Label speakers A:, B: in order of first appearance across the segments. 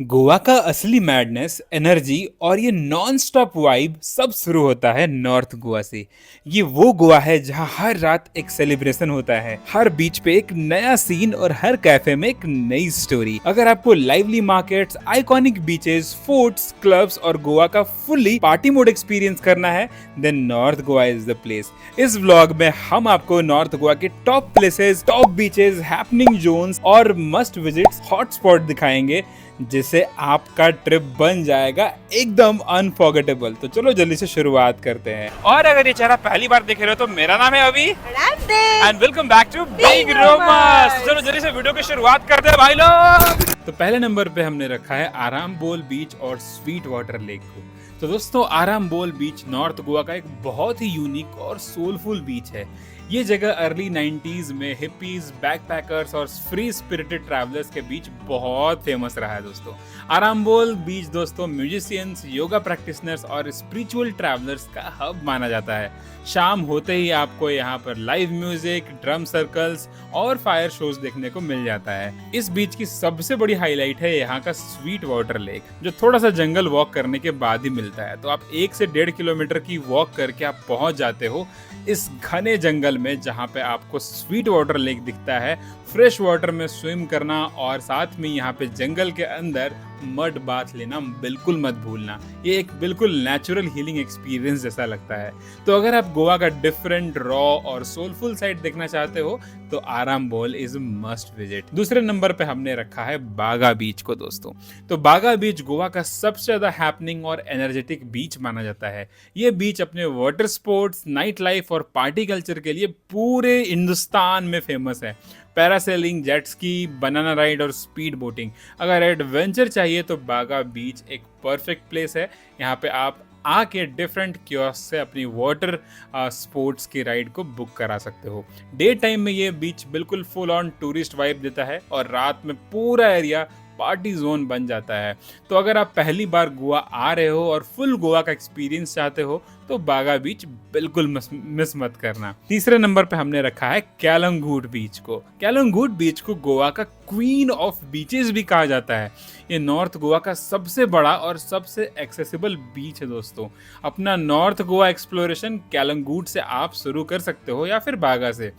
A: गोवा का असली madness, energy और ये नॉन स्टॉप वाइब सब शुरू होता है नॉर्थ गोवा से। ये वो गोवा है जहाँ हर रात एक सेलिब्रेशन होता है, हर बीच पे एक नया सीन और हर कैफे में एक नई स्टोरी। अगर आपको lively markets, iconic beaches, forts, clubs और गोवा का फुल्ली पार्टी मोड एक्सपीरियंस करना है, then north Goa is the place. इस व्लॉग में हम आपको नॉर्थ गोवा के top places, top beaches, happening zones और मस्ट विजिट्स हॉटस्पॉट दिखाएंगे, जिससे आपका ट्रिप बन जाएगा एकदम अनफॉरगेटेबल। तो चलो जल्दी से शुरुआत करते हैं। और अगर ये चेहरा पहली बार देख रहे हो तो मेरा नाम है Abhi and welcome back to big romance. चलो जल्दी से वीडियो की शुरुआत करते हैं भाई लोग। तो पहले नंबर पे हमने रखा है आराम बोल बीच और स्वीट वाटर लेक को। तो दोस्तों, आराम बोल बीच नॉर्थ गोवा का एक बहुत ही यूनिक और सोलफुल बीच है। ये जगह अर्ली 90s में हिप्पीज, बैकपैकर्स और फ्री स्पिरिटेड ट्रैवलर्स के बीच बहुत फेमस रहा है दोस्तों। आरामबोल बीच दोस्तों म्यूजिशियंस, योगा प्रैक्टिशनर्स और स्पिरिचुअल ट्रैवलर्स का हब माना जाता है। शाम होते ही आपको यहाँ पर लाइव म्यूजिक, ड्रम सर्कल्स और फायर शोज देखने को मिल जाता है। इस बीच की सबसे बड़ी हाईलाइट है यहाँ का स्वीट वाटर लेक, जो थोड़ा सा जंगल वॉक करने के बाद ही मिलता है। तो आप 1 से 1.5 किलोमीटर की वॉक करके आप पहुंच जाते हो इस घने जंगल में, जहाँ पे आपको स्वीट वाटर लेक दिखता है। फ्रेश वाटर में स्विम करना और साथ में यहाँ पे जंगल के अंदर मड बाथ लेना बिल्कुल मत भूलना। ये एक बिल्कुल नेचुरल हीलिंग एक्सपीरियंस जैसा लगता है। तो अगर आप गोवा का डिफरेंट, रॉ और सोलफुल साइड देखना चाहते हो तो आराम बोल इज मस्ट विजिट। दूसरे नंबर पे हमने रखा है बागा बीच को दोस्तों। तो बागा बीच गोवा का सबसे ज्यादा हैपनिंग और एनर्जेटिक बीच माना जाता है। ये बीच अपने वाटर स्पोर्ट्स, नाइट लाइफ और पार्टी कल्चर के लिए पूरे हिंदुस्तान में फेमस है। Parasailing, jet ski, banana ride और स्पीड बोटिंग। अगर एडवेंचर चाहिए तो बागा बीच एक परफेक्ट प्लेस है। यहाँ पे आप आके डिफरेंट कियोस्क से अपनी वाटर स्पोर्ट्स की राइड को बुक करा सकते हो। डे टाइम में ये बीच बिल्कुल फुल ऑन टूरिस्ट वाइब देता है और रात में पूरा एरिया पार्टी जोन बन जाता है। तो अगर आप पहली बार गोवा आ रहे हो और फुल गोवा का एक्सपीरियंस चाहते हो तो बागा बीच बिल्कुल मिस मत करना। तीसरे नंबर पे हमने रखा है कैलंगूट बीच को। कैलंगूट बीच को गोवा का क्वीन ऑफ बीचेस भी कहा जाता है। ये नॉर्थ गोवा का सबसे बड़ा और सबसे एक्सेसिबल बीच है दोस्तों। अपना नॉर्थ गोवा एक्सप्लोरेशन कैलंगूट से आप शुरू कर सकते हो या फिर बागा से।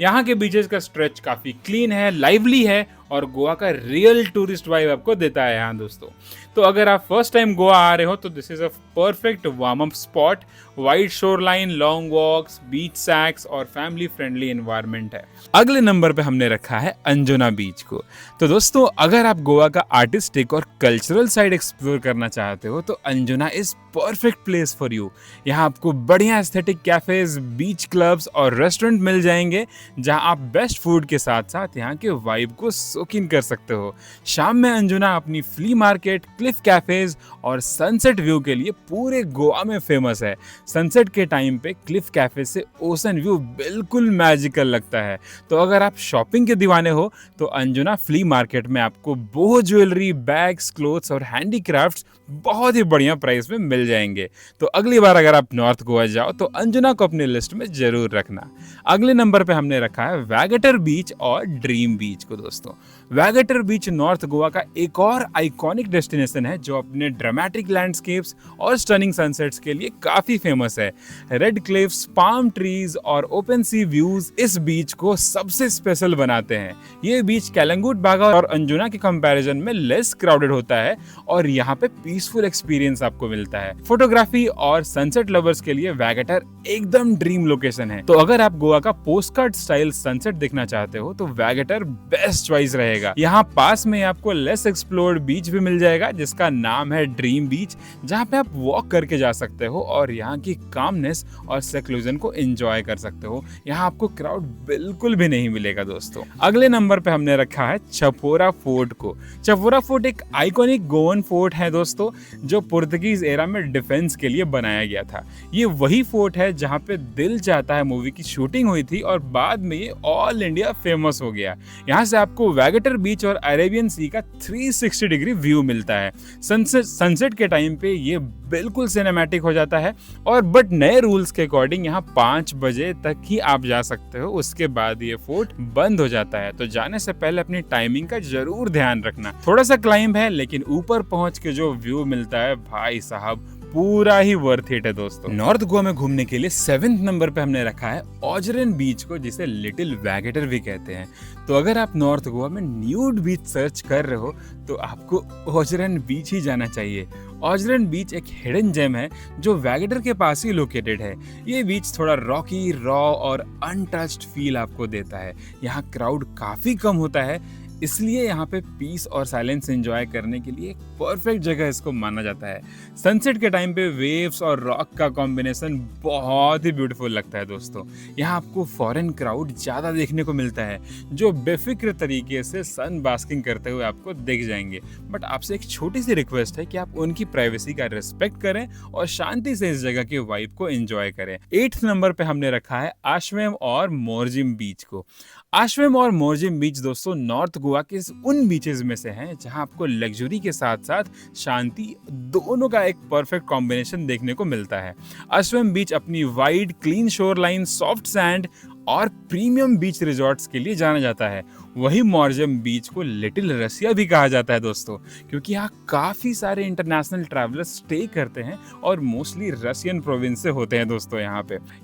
A: यहाँ के बीचेस का स्ट्रेच काफी क्लीन है, लाइवली है और गोवा का रियल टूरिस्ट वाइब आपको देता है यहाँ दोस्तों। तो अगर आप फर्स्ट टाइम गोवा आ रहे हो तो this is a perfect warm up spot. Wide shore line, long walks, beach shacks और फैमिली फ्रेंडली एनवायरनमेंट है। अगले नंबर पे हमने रखा है अंजुना बीच को। तो दोस्तों, अगर आप गोवा का आर्टिस्टिक और कल्चरल साइड एक्सप्लोर करना चाहते हो तो Anjuna is perfect place for you. यहाँ आपको बढ़िया एस्थेटिक कैफेज, बीच क्लब्स और रेस्टोरेंट मिल जाएंगे, जहाँ आप बेस्ट फूड के साथ साथ यहाँ के वाइब को सोक इन कर सकते हो। शाम में अंजुना अपनी फ्ली मार्केट, क्लिफ कैफेज और सनसेट व्यू के लिए पूरे गोवा में फेमस है। सनसेट के टाइम पे क्लिफ कैफे से ओशन व्यू बिल्कुल मैजिकल लगता है। तो अगर आप शॉपिंग के दीवाने हो तो अंजुना फ्ली मार्केट में आपको बहुत ज्वेलरी, बैग्स, क्लोथ्स और हैंडीक्राफ्ट्स बहुत ही बढ़िया प्राइस में मिल जाएंगे। तो अगली बार अगर आप नॉर्थ गोवा जाओ तो अंजुना को अपनी लिस्ट में जरूर रखना। अगले नंबर पे हमने रखा है वैगेटर बीच और ड्रीम बीच को दोस्तों। वैगेटर बीच नॉर्थ गोवा का एक और आइकॉनिक डेस्टिनेशन है, जो अपने ड्रामेटिक लैंडस्केप्स और स्टनिंग सनसेट्स के लिए काफी फेमस है। रेड क्लिफ्स, पाम ट्रीज और ओपन सी व्यूज इस बीच को सबसे स्पेशल बनाते हैं। ये बीच कैलंगूट, बागा और अंजुना के कंपैरिजन में लेस क्राउडेड होता है और यहाँ पे पीसफुल एक्सपीरियंस आपको मिलता है। फोटोग्राफी और सनसेट लवर्स के लिए वैगेटर एकदम ड्रीम लोकेशन है। तो अगर आप गोवा का पोस्टकार्ड स्टाइल सनसेट देखना चाहते हो तो वैगेटर बेस्ट चॉइस रहेगा। यहाँ पास में आपको लेस एक्सप्लोर्ड बीच भी मिल जाएगा, जिसका नाम है ड्रीम बीच, जहाँ पे आप वॉक करके जा सकते हो और यहाँ की कामनेस और सेक्लूजन को एंजॉय कर सकते हो। यहाँ आपको क्राउड बिल्कुल भी नहीं मिलेगा दोस्तों। अगले नंबर पे हमने रखा है छपोरा फोर्ट को। छपोरा फोर्ट एक आइकॉनिक गोवन फोर्ट है दोस्तों, जो पुर्तगीज एरा में डिफेंस के लिए बनाया गया था। ये वही फोर्ट है जहाँ पे दिल चाहता है मूवी की शूटिंग हुई थी और बाद में ये ऑल इंडिया फेमस हो गया। यहाँ से आपको वैगेटर वाटर बीच और अरेबियन सी का 360 डिग्री व्यू मिलता है। सनसेट के टाइम पे ये बिल्कुल सिनेमैटिक हो जाता है। और बट नए रूल्स के अकॉर्डिंग यहाँ 5 बजे तक ही आप जा सकते हो, उसके बाद ये फोर्ट बंद हो जाता है। तो जाने से पहले अपनी टाइमिंग का जरूर ध्यान रखना। थोड़ा सा क्लाइंब है, लेकिन ऊपर पहुंच के जो व्यू मिलता है भाई साहब, पूरा ही वर्थ इट है दोस्तों। नॉर्थ गोवा में घूमने के लिए 7th नंबर पे हमने रखा है ऑजरन बीच को, जिसे लिटिल वैगेटर भी कहते हैं। तो अगर आप नॉर्थ गोवा में न्यूड बीच सर्च कर रहे हो तो आपको ऑजरन बीच ही जाना चाहिए। ऑजरन बीच एक हिडन जेम है जो वैगेटर के पास ही लोकेटेड है। ये बीच थोड़ा रॉकी, रॉ और अनटच्ड फील आपको देता है। यहाँ क्राउड काफी कम होता है, इसलिए यहाँ पे पीस और साइलेंस एंजॉय करने के लिए एक परफेक्ट जगह इसको माना जाता है। सनसेट के टाइम पे वेव्स और रॉक का कॉम्बिनेशन बहुत ही ब्यूटीफुल लगता है दोस्तों। यहाँ आपको फॉरेन क्राउड ज़्यादा देखने को मिलता है जो बेफिक्र तरीके से सन बास्किंग करते हुए आपको दिख जाएंगे। बट आपसे एक छोटी सी रिक्वेस्ट है कि आप उनकी प्राइवेसी का रिस्पेक्ट करें और शांति से इस जगह के वाइब को एंजॉय करें। 8th नंबर पे हमने रखा है आश्वेम और मोरजिम बीच को। आश्वेम और मोरजिम बीच दोस्तों नॉर्थ गोवा के उन बीचेस में से हैं जहां आपको लग्जरी के साथ साथ शांति दोनों का एक परफेक्ट कॉम्बिनेशन देखने को मिलता है। आश्वेम बीच अपनी wide clean shore line, soft sand और प्रीमियम बीच रिजॉर्ट्स के लिए जाना जाता है। वही मोरजिम बीच को लिटिल रसिया भी कहा जाता है दोस्तों, क्योंकि यहाँ काफी सारे इंटरनेशनल ट्रैवलर्स स्टे करते हैं और मोस्टली रशियन प्रोविंस से होते हैं दोस्तों।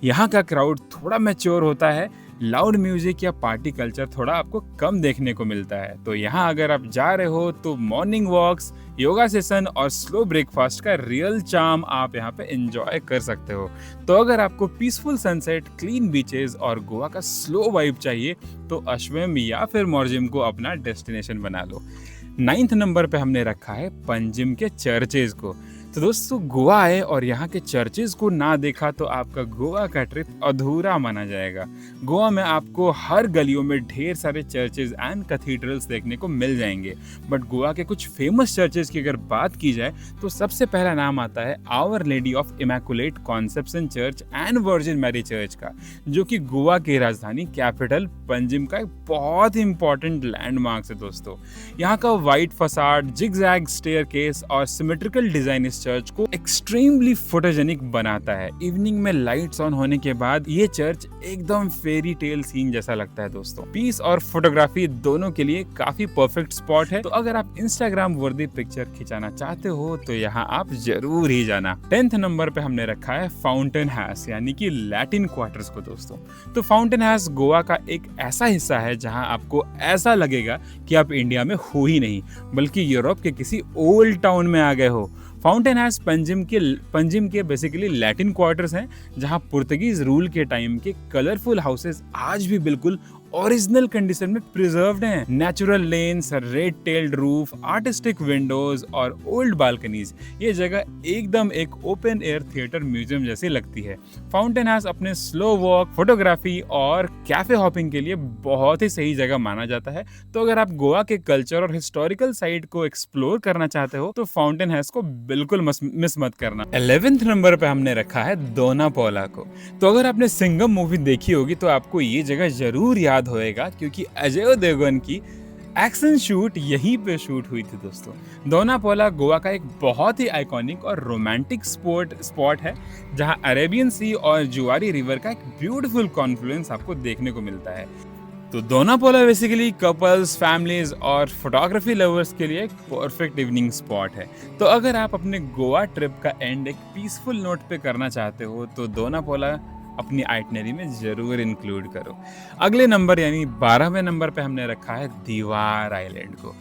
A: यहाँ का क्राउड थोड़ा मैच्योर होता है, लाउड म्यूजिक या पार्टी कल्चर थोड़ा आपको कम देखने को मिलता है। तो यहाँ अगर आप जा रहे हो तो मॉर्निंग वॉक्स, योगा सेशन और स्लो ब्रेकफास्ट का रियल चार्म आप यहाँ पे एंजॉय कर सकते हो। तो अगर आपको पीसफुल सनसेट, क्लीन बीचेस और गोवा का स्लो वाइब चाहिए तो अश्वेम या फिर मोरजिम को अपना डेस्टिनेशन बना लो। 9th नंबर पे हमने रखा है पंजिम के चर्चेज को। तो दोस्तों गोवा आए और यहाँ के चर्चेज को ना देखा तो आपका गोवा का ट्रिप अधूरा माना जाएगा। गोवा में आपको हर गलियों में ढेर सारे चर्चेज एंड कैथीड्रल्स देखने को मिल जाएंगे। बट गोवा के कुछ फेमस चर्चेज की अगर बात की जाए तो सबसे पहला नाम आता है Our Lady of Immaculate Conception church and Virgin Mary church का, जो कि गोवा की राजधानी कैपिटल पंजिम का एक बहुत ही इंपॉर्टेंट लैंडमार्क है दोस्तों। यहाँ का वाइट फसाड, जिगजैग स्टेयरकेस और सिमेट्रिकल डिजाइन चर्च को एक्सट्रीमली फोटोजेनिक बनाता है। इवनिंग में लाइट्स ऑन होने के बाद ये चर्च एकदम फेरी टेल सीन जैसा लगता है दोस्तों। पीस और फोटोग्राफी दोनों के लिए काफी परफेक्ट स्पॉट है। तो अगर आप इंस्टाग्राम वर्दी पिक्चर खिंचाना चाहते हो तो यहाँ आप जरूर ही जाना। 10th नंबर पे हमने रखा है फाउंटेन हाउस यानी कि लैटिन क्वार्टर्स को दोस्तों। तो फाउंटेन हाउस गोवा का एक ऐसा हिस्सा है जहाँ आपको ऐसा लगेगा कि आप इंडिया में हो ही नहीं बल्कि यूरोप के किसी ओल्ड टाउन में आ गए हो। फाउंटेन हाउस पंजिम के बेसिकली लैटिन क्वार्टर्स हैं जहां पुर्तगीज रूल के टाइम के कलरफुल हाउसेस आज भी बिल्कुल ओरिजिनल कंडीशन में प्रिजर्व्ड हैं। Natural lens, red tailed roof, artistic Windows और ओल्ड बालकनीज, ये जगह एकदम एक ओपन एयर थिएटर म्यूजियम जैसी लगती है। फाउंटेन हाउस अपने स्लो वॉक, फोटोग्राफी और कैफे हॉपिंग के लिए बहुत ही सही जगह माना जाता है। तो अगर आप गोवा के कल्चर और हिस्टोरिकल साइट को एक्सप्लोर करना चाहते हो तो फाउंटेन हाउस को बिल्कुल मिस मत करना। 11th नंबर पे हमने रखा है दोना पौला को। तो अगर आपने सिंघम मूवी देखी होगी तो आपको ये जगह जरूर याद होएगा, क्योंकि अजय देवगन की एक्शन शूट यहीं पे शूट हुई थी दोस्तों। दोना पौला गोवा का एक बहुत ही आइकॉनिक और रोमांटिक स्पॉट है जहां अरेबियन सी और जुआरी रिवर का एक ब्यूटीफुल कॉन्फ्लुएंस आपको देखने को मिलता है। तो दोना पौला बेसिकली कपल्स, फैमिलीज और फोटोग्राफी लवर्स के लिए एक परफेक्ट इवनिंग स्पॉट है। तो अगर आप अपने गोवा ट्रिप का एंड एक पीसफुल नोट पे करना चाहते हो तो दोना पौला अपनी आइटनरी में जरूर इंक्लूड करो। अगले नंबर यानी 12वें नंबर पे हमने रखा है दीवार आइलैंड को।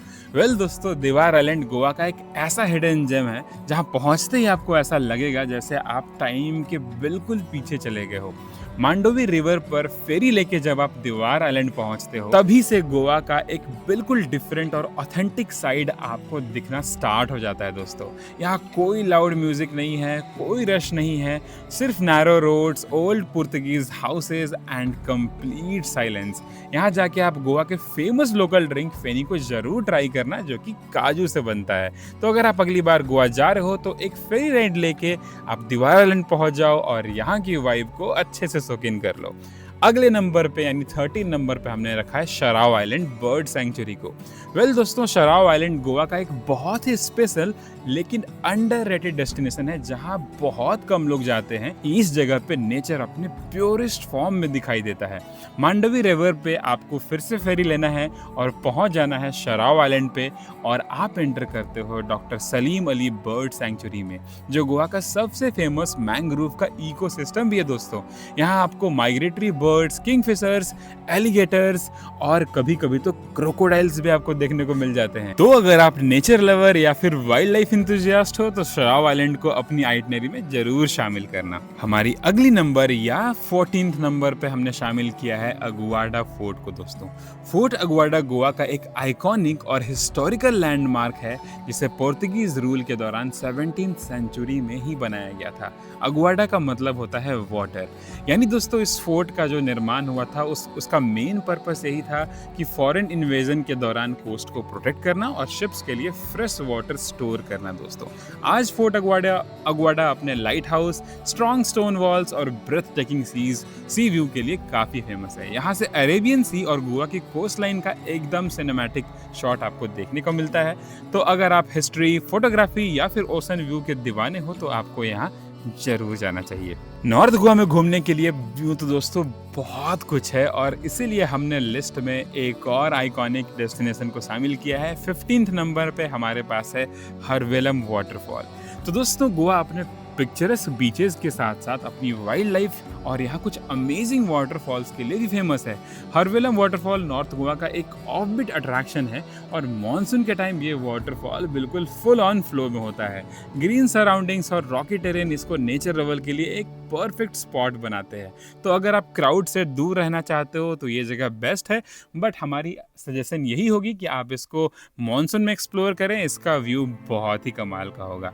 A: दोस्तों दीवार आइलैंड गोवा का एक ऐसा हिडन जेम है जहां पहुंचते ही आपको ऐसा लगेगा जैसे आप टाइम के बिल्कुल पीछे चले गए हो। मांडोवी रिवर पर फेरी लेके जब आप दीवार आइलैंड पहुंचते हो तभी से गोवा का एक बिल्कुल डिफरेंट और ऑथेंटिक साइड आपको दिखना स्टार्ट हो जाता है दोस्तों। यहाँ कोई लाउड म्यूजिक नहीं है, कोई रश नहीं है, सिर्फ narrow roads, old Portuguese houses and complete silence. यहाँ जाके आप गोवा के फेमस लोकल ड्रिंक फेनी को जरूर ट्राई करना, जो कि काजू से बनता है। तो अगर आप अगली बार गोवा जा रहे हो तो एक फेरी राइड लेके आप दीवार आइलैंड पहुंच जाओ और यहाँ की वाइब को अच्छे से सोक इन कर लो। अगले नंबर पे यानी 13 नंबर पे हमने रखा है शराव आइलैंड बर्ड सैंक्चुरी को। दोस्तों, शराव आइलैंड गोवा का एक बहुत ही स्पेशल लेकिन अंडररेटेड डेस्टिनेशन है जहां बहुत कम लोग जाते हैं। इस जगह पे नेचर अपने प्योरेस्ट फॉर्म में दिखाई देता है। मांडवी रिवर पे आपको फिर से फेरी लेना है और पहुंच जाना है शराव आइलैंड पे, और आप एंटर करते हो doctor Salim Ali bird sanctuary में, जो गोवा का सबसे फेमस मैंग्रोव का इकोसिस्टम भी है दोस्तों। यहाँ आपको माइग्रेटरी बर्ड्स, किंगफिशर्स, एलिगेटर्स और कभी कभी तो क्रोकोडाइल्स भी आपको देखने को मिल जाते हैं। तो अगर आप नेचर लवर या फिर वाइल्ड लाइफ इंथुजियास्ट हो तो शराव आइलैंड को अपनी आइटनरी में जरूर शामिल करना। हमारी अगली नंबर या 14th नंबर पे हमने शामिल किया है अगुआडा फोर्ट को दोस्तों। फोर्ट अगुआडा गोवा का एक आइकॉनिक और हिस्टोरिकल लैंडमार्क है जिसे पोर्तुगीज रूल के दौरान 17th सेंचुरी में ही बनाया गया था। अगुआडा का मतलब होता है वाटर, यानी दोस्तों इस फोर्ट का जो निर्माण हुआ था उसका मेन पर्पस यही था कि फॉरेन इन्वेजन के दौरान कोस्ट को प्रोटेक्ट करना और शिप्स के लिए फ्रेश वाटर स्टोर करना दोस्तों। आज फोर्ट अगुआडा अपने light house, strong stone walls और ब्रेथ टेकिंग सी व्यू के लिए काफी फेमस है। यहाँ से अरेबियन सी और गोवा की कोस्ट लाइन का एकदम सिनेमैटिक शॉट आपको देखने को मिलता है। तो अगर आप हिस्ट्री, फोटोग्राफी या फिर ओशन व्यू के दीवाने हो तो आपको यहाँ जरूर जाना चाहिए। नॉर्थ गोवा में घूमने के लिए यूं तो दोस्तों बहुत कुछ है, और इसीलिए हमने लिस्ट में एक और आइकॉनिक डेस्टिनेशन को शामिल किया है। 15th नंबर पे हमारे पास है हरवेलम वाटरफॉल। तो दोस्तों, गोवा अपने पिक्चरस बीचेस के साथ साथ अपनी वाइल्ड लाइफ और यहाँ कुछ अमेजिंग वाटरफॉल्स के लिए भी फेमस है। हरवेलम वाटरफॉल नॉर्थ गोवा का एक ऑफबीट अट्रैक्शन है, और मॉनसून के टाइम ये वाटरफॉल बिल्कुल फुल ऑन फ्लो में होता है। ग्रीन सराउंडिंग्स और रॉकी टेरेन इसको नेचर लेवल के लिए एक परफेक्ट स्पॉट बनाते हैं। तो अगर आप क्राउड से दूर रहना चाहते हो तो ये जगह बेस्ट है, बट हमारी सजेशन यही होगी कि आप इसको मॉनसून में एक्सप्लोर करें। इसका व्यू बहुत ही कमाल का होगा।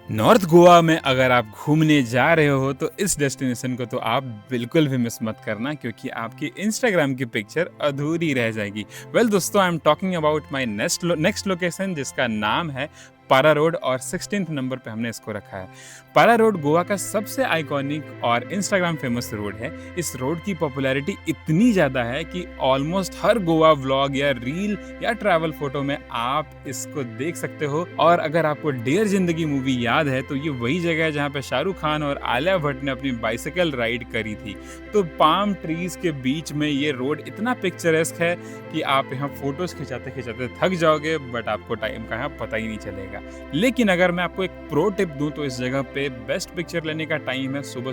A: नॉर्थ गोवा में अगर आप घूमने जा रहे हो तो इस डेस्टिनेशन को तो आप बिल्कुल भी मिस मत करना, क्योंकि आपकी इंस्टाग्राम की पिक्चर अधूरी रह जाएगी। दोस्तों, I am talking about my next location जिसका नाम है पारा रोड, और 16th नंबर पे हमने इसको रखा है। पारा रोड गोवा का सबसे आइकॉनिक और इंस्टाग्राम फेमस रोड है। इस रोड की पॉपुलैरिटी इतनी ज़्यादा है कि ऑलमोस्ट हर गोवा व्लॉग या रील या ट्रैवल फोटो में आप इसको देख सकते हो। और अगर आपको डेयर जिंदगी मूवी याद है तो ये वही जगह है जहाँ पे शाहरुख खान और आलिया भट्ट ने अपनी बाइसिकल राइड करी थी। तो पाम ट्रीज के बीच में ये रोड इतना पिक्चरेस्क है कि आप यहाँ फोटोज खिंचाते खिंचाते थक जाओगे, बट आपको टाइम का यहाँ पता ही नहीं चलेगा। लेकिन अगर मैं आपको एक प्रो टिप दूं तो इस जगह पे बेस्ट पिक्चर लेने का टाइम है सुबह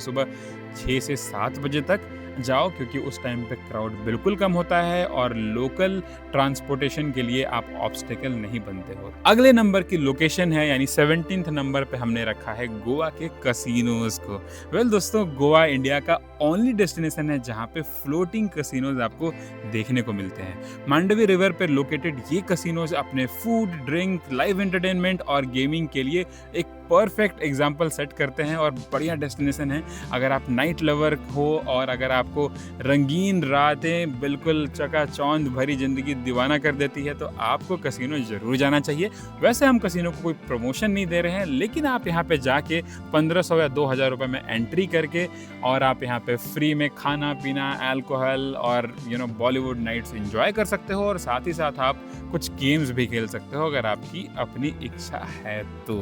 A: 6 से 7 बजे तक जाओ, क्योंकि उस टाइम पे क्राउड बिल्कुल कम होता है और लोकल ट्रांसपोर्टेशन के लिए आप ऑब्स्टेकल नहीं बनते हो। अगले नंबर की लोकेशन है यानी 17th नंबर पे हमने रखा है गोवा के कसिनोज को। दोस्तों, गोवा इंडिया का ओनली डेस्टिनेशन है जहाँ पे फ्लोटिंग कसिनोज आपको देखने को मिलते हैं। मांडवी रिवर पे लोकेटेड ये कसिनोज अपने फूड, ड्रिंक, लाइव एंटरटेनमेंट और गेमिंग के लिए एक परफेक्ट एग्जाम्पल सेट करते हैं और बढ़िया डेस्टिनेशन है। अगर आप नाइट लवर हो और अगर आपको रंगीन रातें, बिल्कुल चकाचौंध भरी जिंदगी दीवाना कर देती है तो आपको कसिनो जरूर जाना चाहिए। वैसे हम कसिनो को कोई प्रमोशन नहीं दे रहे हैं, लेकिन आप यहाँ पे जाके 1500 या 2000 रुपए में एंट्री करके और आप यहाँ पे फ्री में खाना पीना, अल्कोहल और बॉलीवुड नाइट्स एंजॉय कर सकते हो, और साथ ही साथ आप कुछ गेम्स भी खेल सकते हो अगर आपकी अपनी इच्छा है तो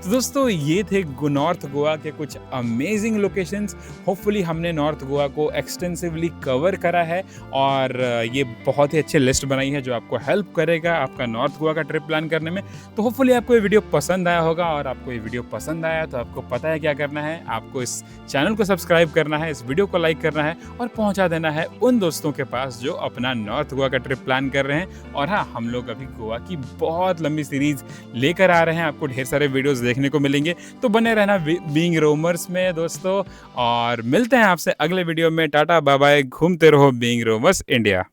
A: दोस्तों, ये थे नॉर्थ गोवा के कुछ अमेजिंग लोकेशंस। होपफुली हमने नॉर्थ गोवा को एक्सटेंसिवली कवर करा है और ये बहुत ही अच्छी लिस्ट बनाई है जो आपको हेल्प करेगा आपका नॉर्थ गोवा का ट्रिप प्लान करने में। तो होपफुली आपको ये वीडियो पसंद आया होगा, और आपको ये वीडियो पसंद आया तो आपको पता है क्या करना है। आपको इस चैनल को सब्सक्राइब करना है, इस वीडियो को लाइक करना है और पहुंचा देना है उन दोस्तों के पास जो अपना नॉर्थ गोवा का ट्रिप प्लान कर रहे हैं। और हाँ, हम लोग अभी गोवा की बहुत लंबी सीरीज लेकर आ रहे हैं, आपको ढेर सारे वीडियोस देखने को मिलेंगे, तो बने रहना बीइंग रोमर्स में दोस्तों। और मिलते हैं आपसे अगले वीडियो में। टाटा बाय बाय, घूमते रहो बीइंग रोमर्स इंडिया।